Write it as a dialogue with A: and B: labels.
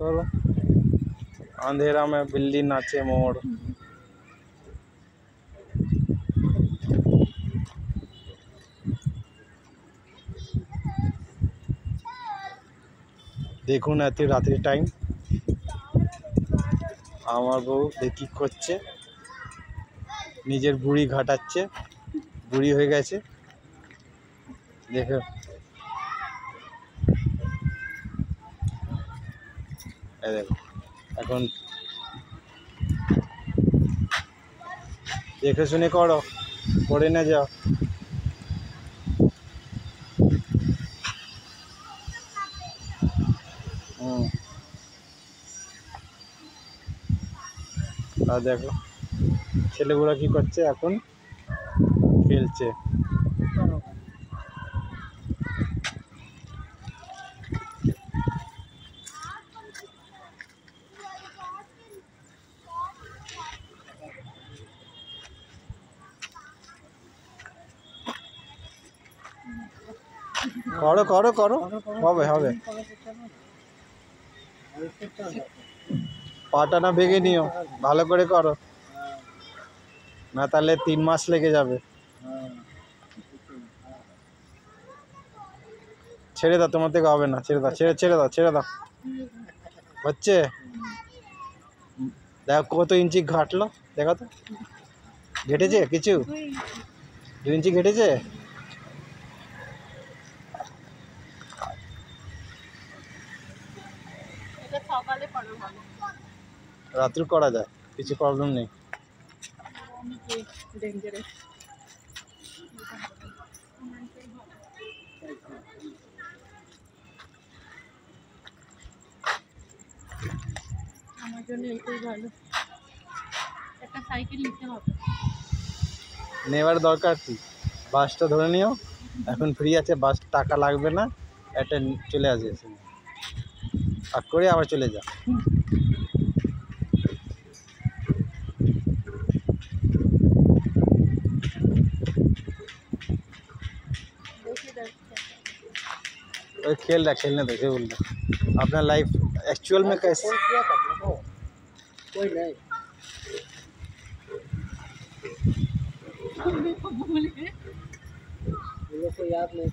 A: चलो अंधेरा में बिल्ली नाचे मोर। देखुन এত রাতের টাইম আমার বউ দেখি করছে, নিজের বুড়ি ঘাটাচ্ছে, বুড়ি হয়ে গেছে দেখো। এই দেখো এখন দেখে শুনে করো, করে না যাও। আর দেখো ছেলেগুলো কি করছে, এখন খেলছে। করো করো করো, হবে হবে। পাটা না ভেঙে নিও, ভালো করে করো, না তাহলে 3 মাস লেগে যাবে। ছেড়ে দাও, তোমার থেকে হবে না, ছেড়ে দাও, ছেড়ে দাও, ছেড়ে দাও। হচ্ছে দেখো কত ইঞ্চি ঘাটলো, দেখো তো ঘেটেছে কিছু, 2 ইঞ্চি ঘেটেছে। রাত্রে করা যায়, কিছু প্রবলেম নেই।
B: আমার জন্য এটাই ভালো, একটা সাইকেল নিতে হবে।
A: নেওয়ার দরকার কি, বাসটা ধরে নিও, এখন ফ্রি আছে, বাস টাকা লাগবে না, একটা চলে আসে আর করে আবার চলে যা। ओए खेल रहा, खेलने दो, बोल रहा अपना लाइफ एक्चुअल में कैसे
C: कोई नहीं को याद नहीं।